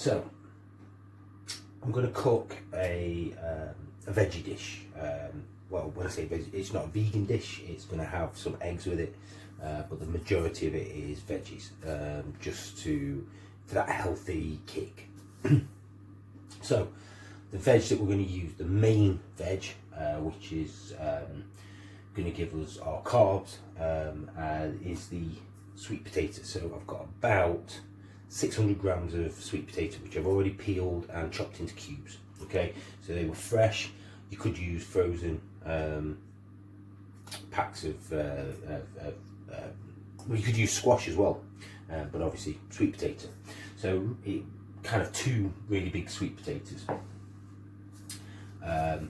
So I'm going to cook a veggie dish. Well, when I say veggie, it's not a vegan dish. It's going to have some eggs with it, but the majority of it is veggies, just for that healthy kick. So the veg that we're going to use, the main veg, which is going to give us our carbs, is the sweet potato. So I've got about 600 grams of sweet potato, which I've already peeled and chopped into cubes. Okay, so they were fresh. You could use frozen packs of well, you could use squash as well, but obviously sweet potato. So kind of 2 really big sweet potatoes. I'm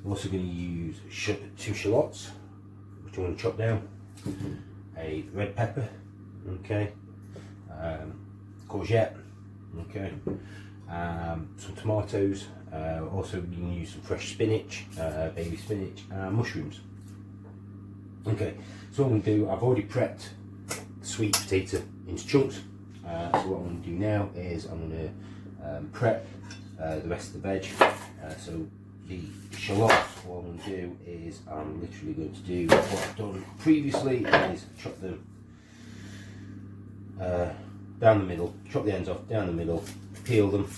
also going to use 2 shallots, which I'm going to chop down, a red pepper, okay, courgette, okay, some tomatoes, also you can use some fresh spinach, baby spinach, and mushrooms. Okay, so what I'm going to do, I've already prepped the sweet potato into chunks, so what I'm going to do now is I'm going to prep the rest of the veg. So the shallots, what I'm going to do is I'm literally going to do what I've done previously, is chop them down the middle, chop the ends off down the middle, peel them,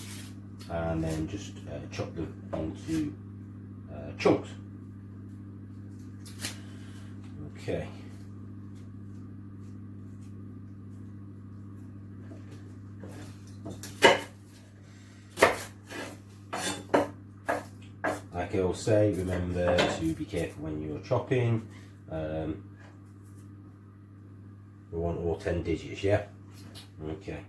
and then just chop them into chunks. Okay. Like I always say, remember to be careful when you're chopping. We want all 10 digits, yeah? Okay.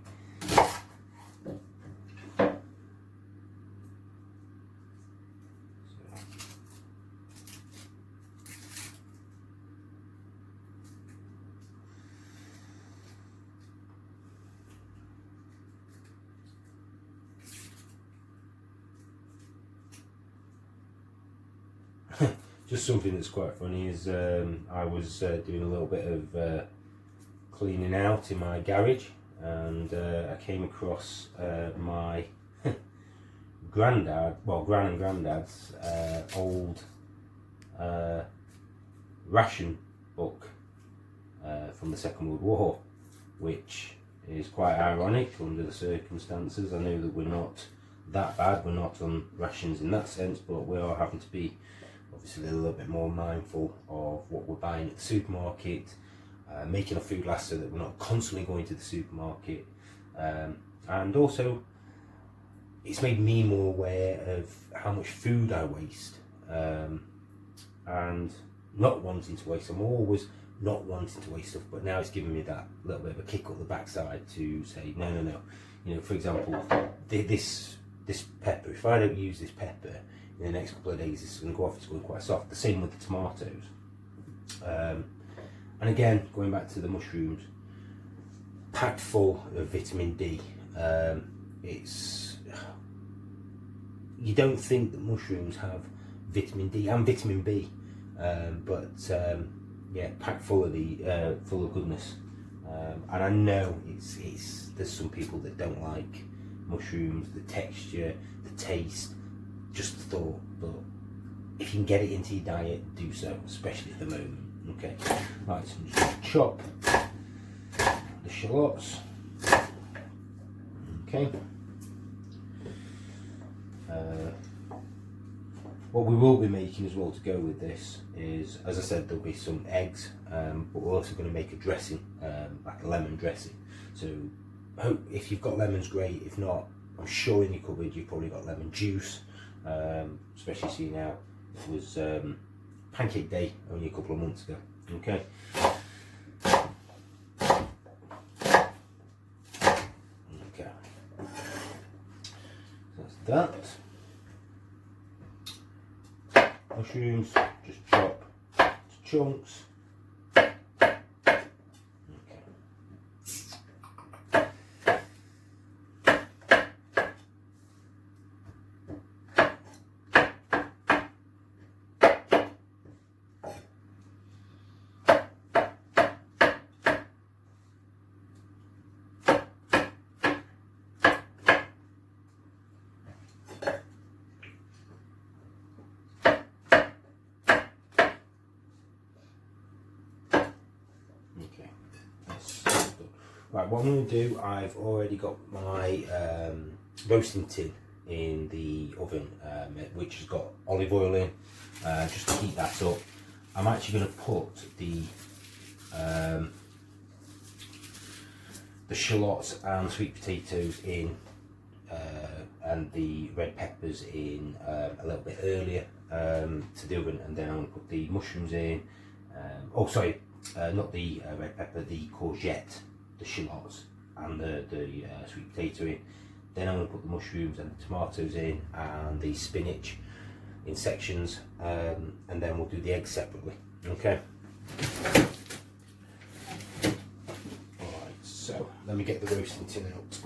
Just something that's quite funny is I was doing a little bit of cleaning out in my garage, and I came across my gran and granddad's old ration book from the Second World War, which is quite ironic under the circumstances. I know that we're not that bad, we're not on rations in that sense, but we are having to be obviously a little bit more mindful of what we're buying at the supermarket, making our food last so that we're not constantly going to the supermarket, and also it's made me more aware of how much food I waste, and not wanting to waste. I'm always not wanting to waste stuff, but now it's giving me that little bit of a kick up the backside to say no. You know, for example, this pepper, if I don't use this pepper in the next couple of days, it's going to go off, it's going quite soft. The same with the tomatoes. And again, going back to the mushrooms, packed full of vitamin D. You don't think that mushrooms have vitamin D and vitamin B, but yeah, packed full of goodness. And I know there's some people that don't like mushrooms, the texture, the taste, just the thought, but if you can get it into your diet, do so, especially at the moment. Okay, right, so I'm just going to chop the shallots. Okay. What we will be making as well to go with this is, as I said, there'll be some eggs, but we're also going to make a dressing, like a lemon dressing. So if you've got lemons, great. If not, I'm sure in your cupboard you've probably got lemon juice, especially seeing now it was pancake day only a couple of months ago. Okay. Okay. So that's that. Mushrooms, just chop to chunks. Right, what I'm going to do, I've already got my roasting tin in the oven, which has got olive oil in, just to heat that up. I'm actually going to put the shallots and sweet potatoes in, and the red peppers in a little bit earlier to the oven, and then I'm going to put the mushrooms in. Oh, sorry, not the red pepper, the courgette, the shallots, and the sweet potato in. Then I'm going to put the mushrooms and the tomatoes in, and the spinach in sections, and then we'll do the eggs separately. Okay. Alright, so let me get the roasting tin out.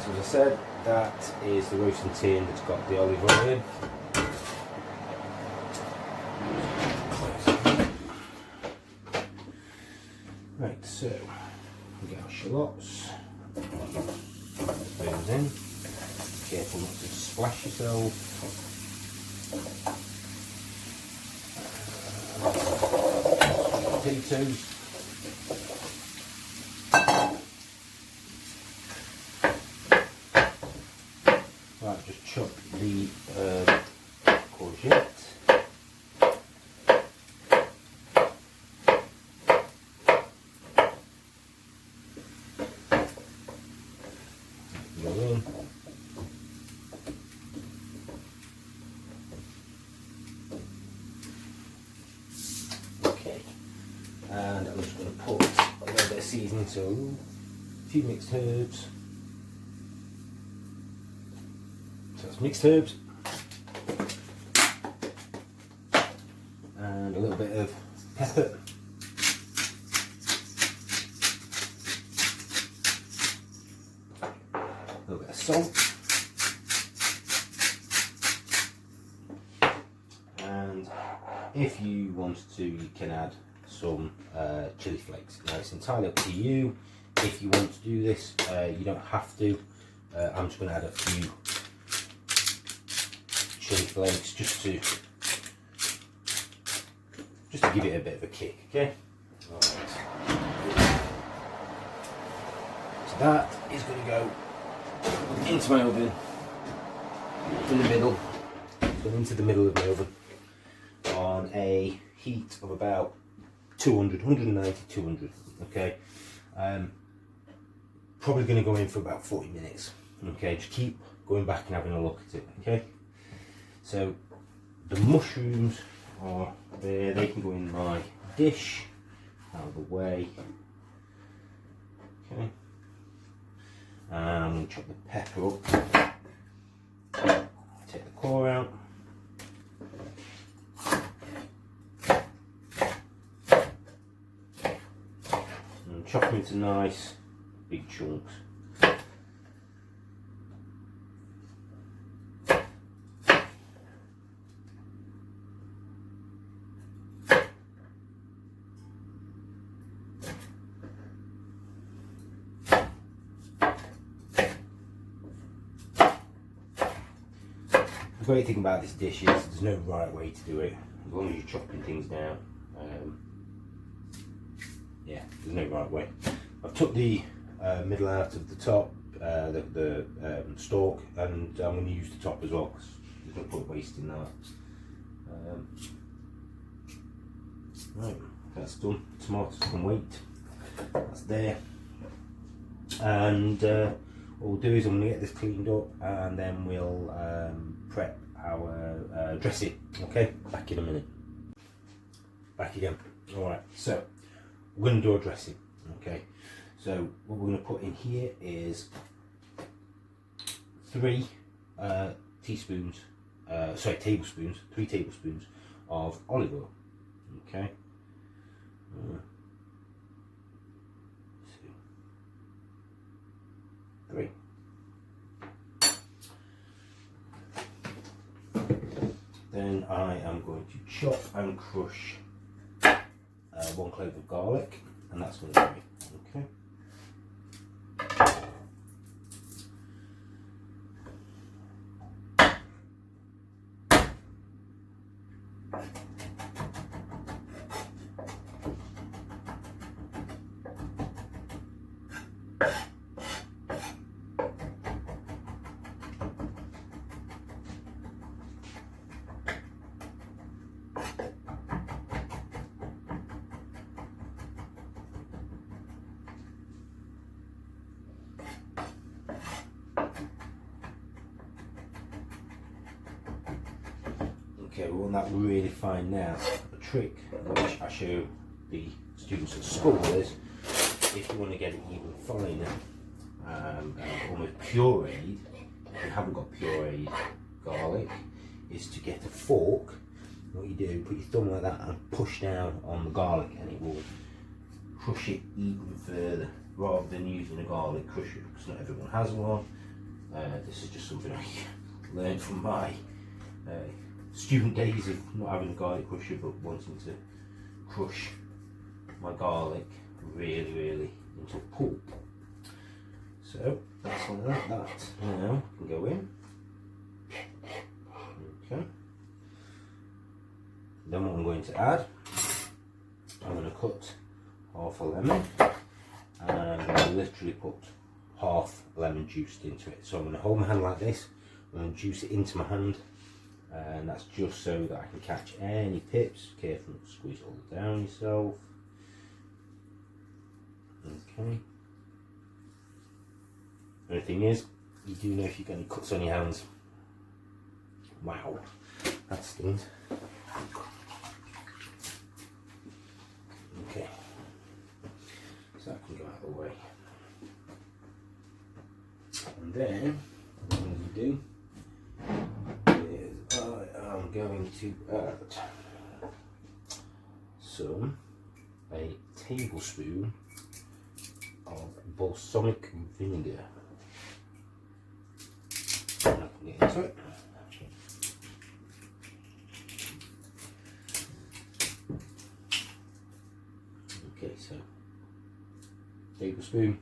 So as I said, that is the roasting tin that's got the olive oil in. Right, so we get our shallots, those in. Careful not to splash yourself. Potatoes. Right, just chop the courgette. Go in. Okay, and I'm just going to put a little bit of seasoning, so a few mixed herbs. So that's mixed herbs, and a little bit of pepper. A little bit of salt, and if you want to, you can add some chili flakes. Now it's entirely up to you. If you want to do this, you don't have to. I'm just going to add a few chili flakes just to give it a bit of a kick. Okay. Right. So that is going to go into my oven, in the middle, into the middle of my oven on a heat of about 200, 190, 200. Okay, probably going to go in for about 40 minutes. Okay, just keep going back and having a look at it. Okay, so the mushrooms are there, they can go in my dish, out of the way. Okay. And I'm going to chop the pepper up, take the core out, and chop them into nice big chunks. The great thing about this dish is there's no right way to do it, as long as you're chopping things down. Yeah, there's no right way. I've took the middle out of the top, the stalk, and I'm going to use the top as well, because there's no point wasting that. Right, that's done. Tomatoes can wait. That's there. And what we'll do is I'm going to get this cleaned up, and then we'll prep our dressing. Okay, back in a minute. Back again. Alright, so we're going to do our dressing. Okay, so what we're going to put in here is 3 tablespoons of olive oil. Okay. 2, 3. Then I am going to chop and crush 1 clove of garlic, and that's going to be okay. Okay, we want that really fine now. The trick which I show the students at school is, if you want to get it even finer and almost pureed, if you haven't got pureed garlic, is to get a fork. What you do, put your thumb like that and push down on the garlic, and it will crush it even further, rather than using a garlic crusher, because not everyone has one. This is just something I learned from my student days of not having a garlic crusher, but wanting to crush my garlic really into a pulp. So that's all that now can go in. Okay. Then what I'm going to add, I'm going to cut half a lemon, and I'm going to literally put half lemon juice into it. So I'm going to hold my hand like this, I'm going to juice it into my hand, and that's just so that I can catch any pips. Careful not to squeeze it all down yourself. Okay. The only thing is, you do know if you get any cuts on your hands. Wow, that stings. Okay, so that can go out of the way. And then, what I'm going to do is I am going to add a tablespoon of balsamic vinegar. And I can get into it. Okay, so tablespoon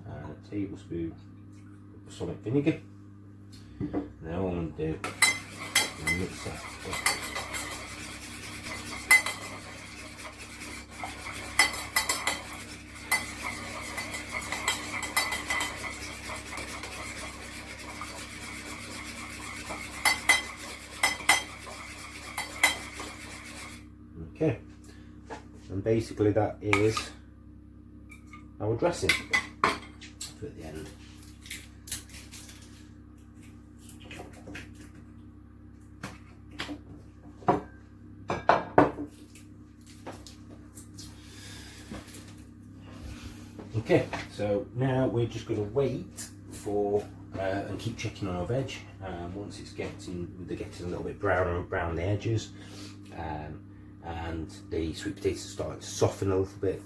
and a tablespoon of balsamic vinegar. Now what I'm going to do is mix that up. Okay, and basically that is our dressing for the end. Okay, so now we're just going to wait for and keep checking on our veg. Once they're getting a little bit browner and brown the edges, and the sweet potatoes are starting to soften a little bit,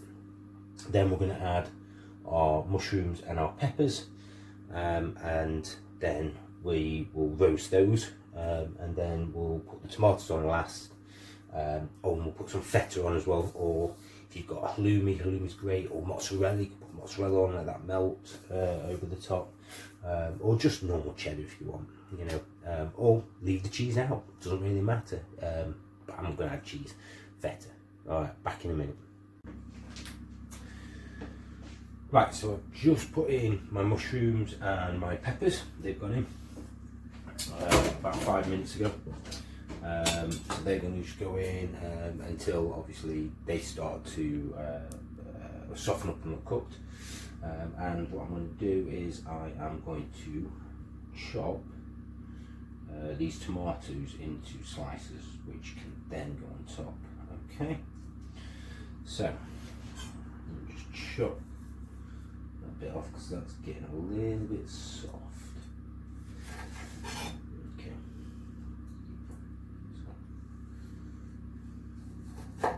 then we're going to add our mushrooms and our peppers, and then we will roast those, and then we'll put the tomatoes on last, and we'll put some feta on as well, or if you've got a halloumi's great, or mozzarella, you can put mozzarella on, let that melt over the top, or just normal cheddar if you want, you know, or leave the cheese out, doesn't really matter, but I'm going to add cheese, feta. Alright, back in a minute. Right, so I've just put in my mushrooms and my peppers, they've gone in about 5 minutes ago. So they're going to just go in until obviously they start to soften up and look cooked. And what I'm going to do is I am going to chop these tomatoes into slices, which can then go on top. Okay, so I'll just chop that bit off because that's getting a little bit soft. Okay, so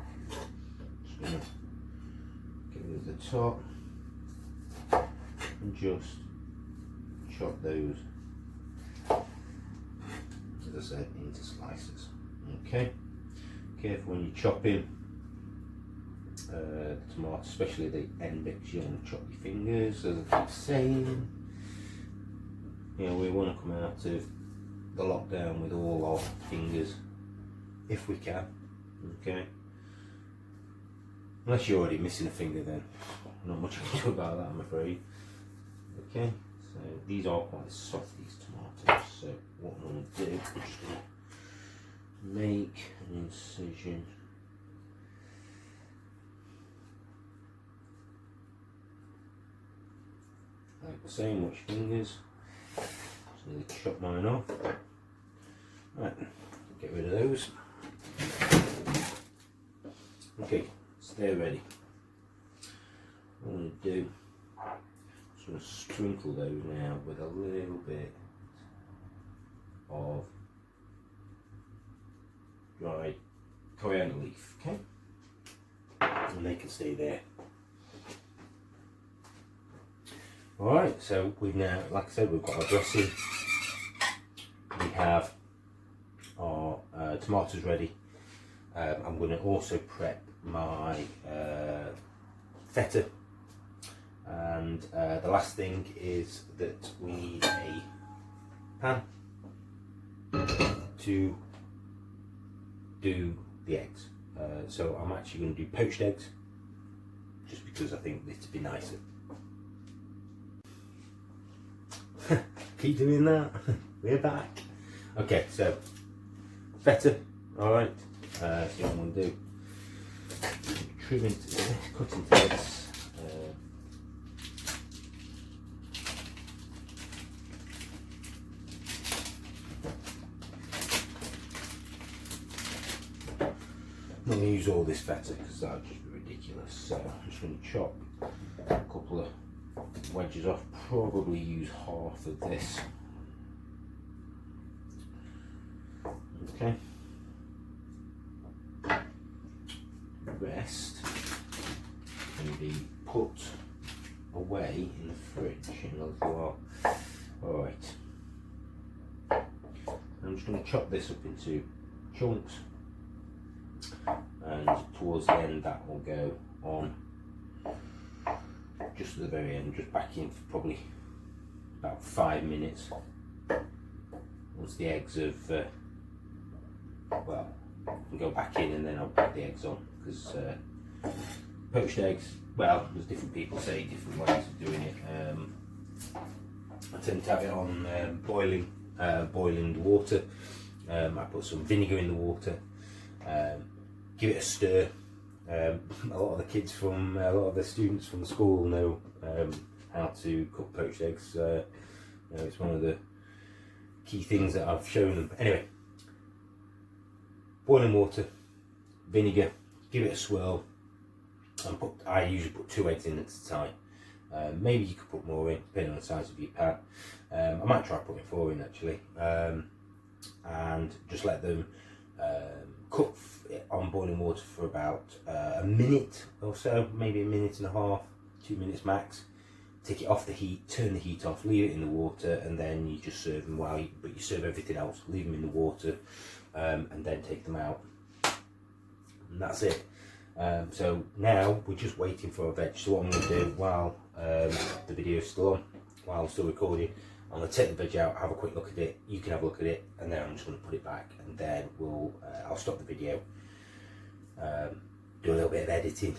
just gonna get rid of the top and just chop those, as I said, into slices. Okay, careful when you're chopping the tomato, especially the end bits. You don't want to chop your fingers, as I keep saying. You know, we want to come out of the lockdown with all our fingers, if we can. Okay, unless you're already missing a finger, then not much I can do about that, I'm afraid. Okay, so these are quite soft, these tomatoes, so what I'm going to do, I'm just going to make an incision like the same, watch fingers. Just need to chop mine off. Right, get rid of those. Okay, so they're ready. What I'm going to do, I'm going to sprinkle those now with a little bit of dried coriander leaf, okay? And they can stay there. Alright, so we've now, like I said, we've got our dressing. We have our tomatoes ready. I'm going to also prep my feta. And the last thing is that we need a pan to do the eggs. So I'm actually going to do poached eggs, just because I think this would be nicer. Keep doing that. We're back. Okay, so feta. Alright, so what I'm going to do, trim into, cut into this. I'm not going to use all this feta because that would just be ridiculous, so I'm just going to chop a couple of wedges off, probably use half of this. Okay. The rest can be put away in the fridge in a little while. Alright. I'm just going to chop this up into chunks, and towards the end that will go on just at the very end, just back in for probably about 5 minutes once the eggs have well, I can go back in and then I'll put the eggs on, because poached eggs, well, there's different people say different ways of doing it. I tend to have it on boiling the water. I put some vinegar in the water, give it a stir. A lot of the kids from, a lot of the students from the school know how to cook poached eggs. You know, it's one of the key things that I've shown them. Anyway, boiling water, vinegar, give it a swirl, and I usually put 2 eggs in at a time. Maybe you could put more in, depending on the size of your pan. I might try putting 4 in actually, and just let them cook on boiling water for about a minute or so, maybe a minute and a half, 2 minutes max. Take it off the heat, turn the heat off, leave it in the water, and then you just serve them but you serve everything else, leave them in the water, and then take them out. And that's it. So now we're just waiting for our veg. So what I'm going to do while the video is still on, while I'm still recording, I'm going to take the veg out, have a quick look at it, you can have a look at it, and then I'm just going to put it back, and then I'll stop the video, do a little bit of editing,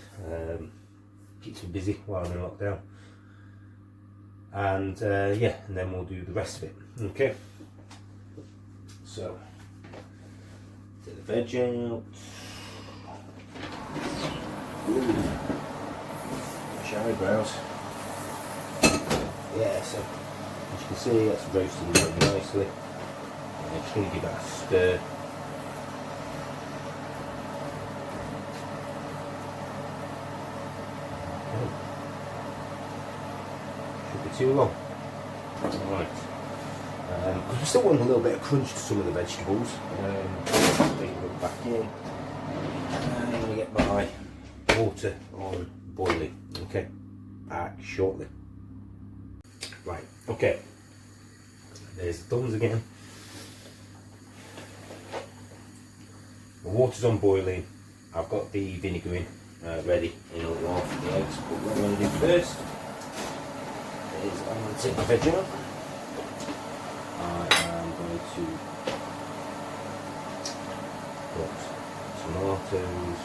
keeps me busy while I'm in lockdown, and yeah, and then we'll do the rest of it. Okay, so take the veg out. Ooh, eyebrows. Yeah, so as you can see, that's roasting very nicely. I'm just going to give that a stir. Okay. Should be too long. Alright. I still want a little bit of crunch to some of the vegetables. Bring it back in. And I'm going to get my water on boiling. Okay, back shortly. Right, okay, there's the thumbs again. The water's on boiling. I've got the vinegar in ready in a little while for the eggs. But what I'm going to do first is I'm going to take my veg out. I am going to put tomatoes.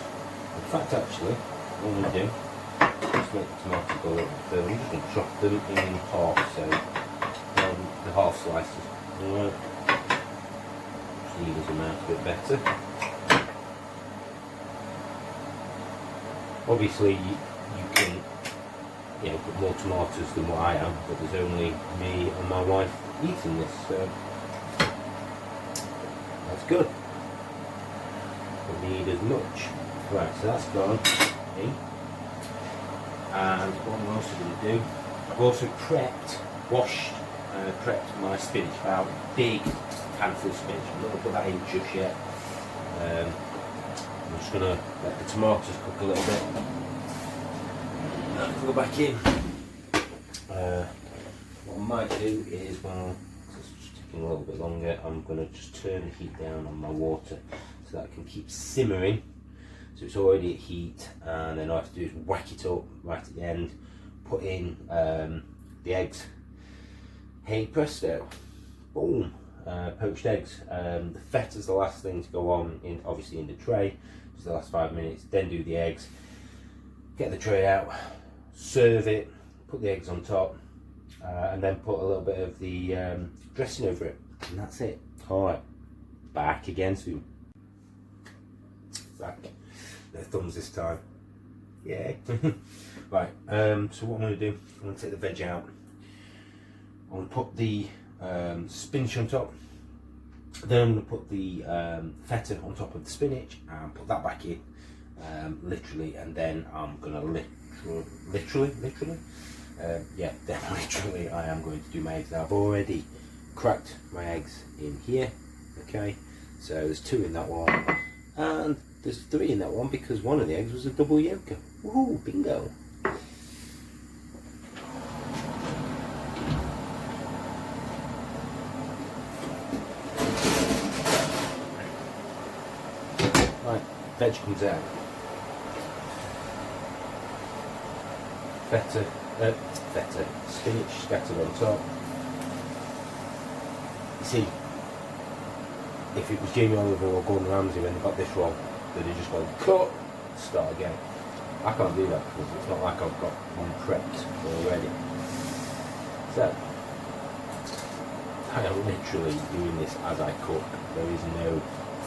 In fact, actually, what I'm going to do, Just make the tomatoes go a little bit further. I'm just going to chop them in half, so the half slices. Alright. Just evens them out a bit better. Obviously, you can put more tomatoes than what I am, but there's only me and my wife eating this, so that's good. Don't need as much. Right, so that's gone in. And what I'm also going to do, I've also prepped my spinach, about a big handful of spinach. I'm not going to put that in just yet. I'm just going to let the tomatoes cook a little bit. Go back in. What I might do is, while it's just taking a little bit longer, I'm going to just turn the heat down on my water so that I can keep simmering. So it's already at heat, and then all I have to do is whack it up right at the end, put in the eggs. Hey presto, boom, poached eggs. The feta is the last thing to go on, obviously in the tray, just the last 5 minutes, then do the eggs, get the tray out, serve it, put the eggs on top, and then put a little bit of the dressing over it, and that's it. Alright, back again soon. Back. No thumbs this time. Yay. Right, so what I'm going to do, I'm going to take the veg out. I'm going to put the spinach on top. Then I'm going to put the feta on top of the spinach and put that back in, literally, and then I'm going to literally I am going to do my eggs. Now I've already cracked my eggs in here, okay, so there's 2 in that one, and there's 3 in that one because one of the eggs was a double yolker. Woohoo, bingo. Right, veg comes out. Feta, spinach scattered on top. You see, if it was Jamie Oliver or Gordon Ramsay when they got this wrong, they'd have just gone, cut, start again. I can't do that because it's not like I've got one prepped already. So, I am literally doing this as I cook. There is no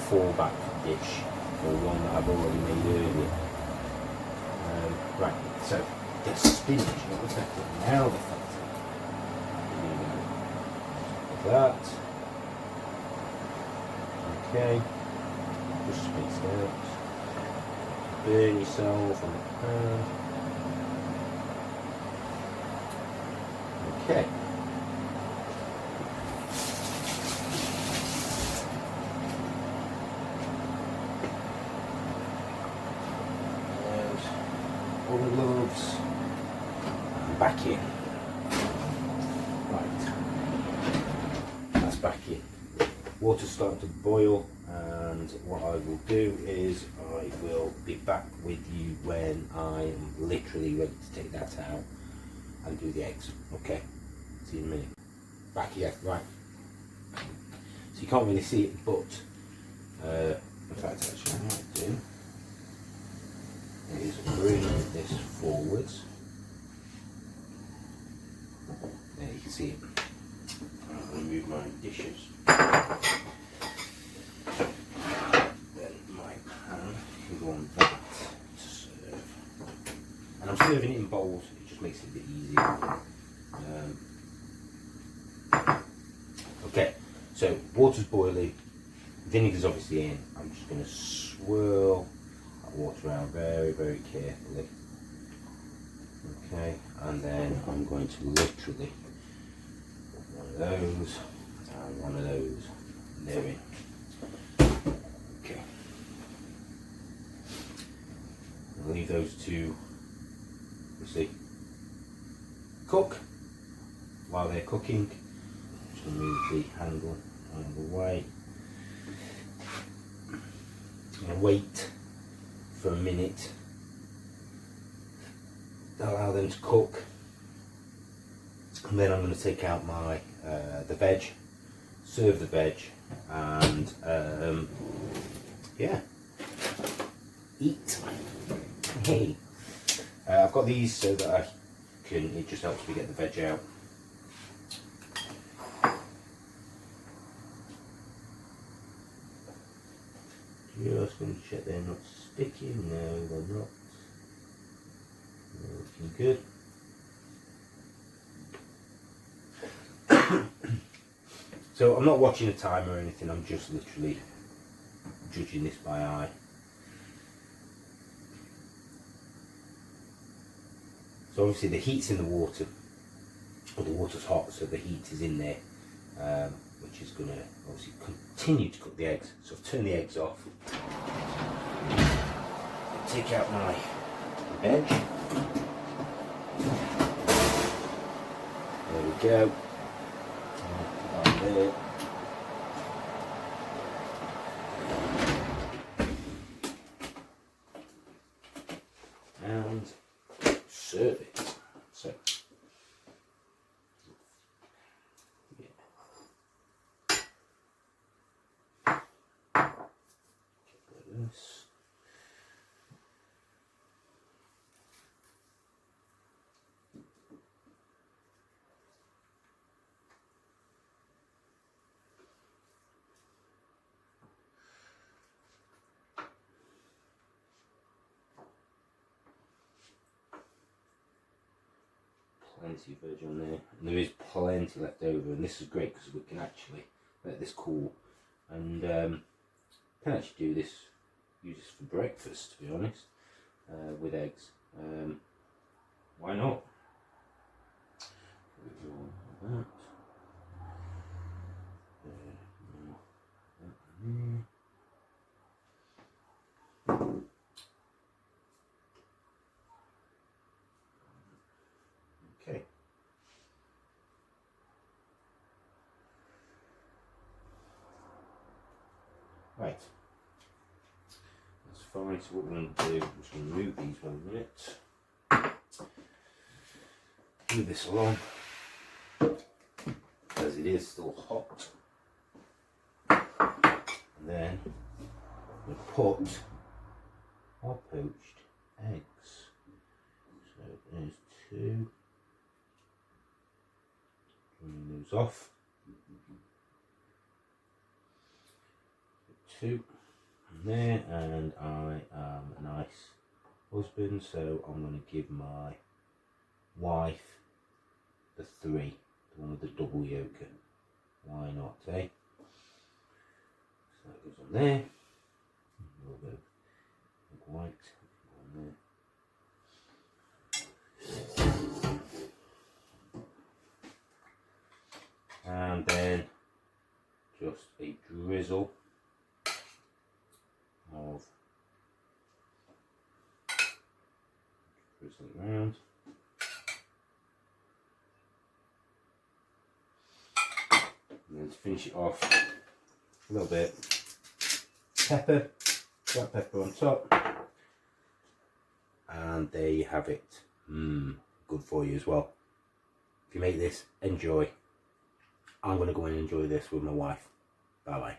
fallback dish for one that I've already made earlier. Right, so the spinach, not the feta, now the feta. Like that. Okay, just spaced out. Burn yourself on the pan. Okay. And all the gloves. Back in. Right. That's back in. Water's starting to boil, and what I will do is I will be back with you when I am literally ready to take that out and do the eggs. Okay, see you in a minute. Back again, right. So you can't really see it, but in fact actually what I might do is bring this forwards. There you can see it. I'll remove my dishes. Then my pan can go on that to serve. And I'm serving it in bowls, it just makes it a bit easier. Okay, so water's boiling, vinegar's obviously in. I'm just going to swirl that water out very, very carefully. Okay, and then I'm going to literally put one of those and one of those, and they're in. Okay, I'll leave those two, you see, cook. While they're cooking, just going to move the handle out of the way. I'm going to wait for a minute, allow them to cook, and then I'm going to take out my the veg, serve the veg, and yeah, eat. Hey, I've got these so that it just helps me get the veg out. Just going to check they're not sticky. No, they're not. They're looking good. So I'm not watching a timer or anything, I'm just literally judging this by eye. So obviously the heat's in the water, or the water's hot, so the heat is in there, which is going to obviously continue to cook the eggs. So I've turned the eggs off. Take out my veg. There we go. Put that there. And serve it. So, yeah. Get this. Plenty of veg on there, and there is plenty left over, and this is great because we can actually let this cool, and can actually do this, use this for breakfast, to be honest, with eggs. Why not? That. Okay. Right. That's fine. So what we're going to do, I'm just going to move these 1 minute. Move this along, as it is still hot. And then we put our poached eggs. So there's 2. Bring those off. 2 in there, and I am a nice husband, so I'm going to give my wife the 3, the one with the double yolker. Why not, eh? So that goes on there. A little bit of white on there. And then just a drizzle of drizzle it around. And then to finish it off, a little bit pepper, black pepper on top, and there you have it. Good for you as well. If you make this, enjoy. I'm going to go and enjoy this with my wife. Bye bye.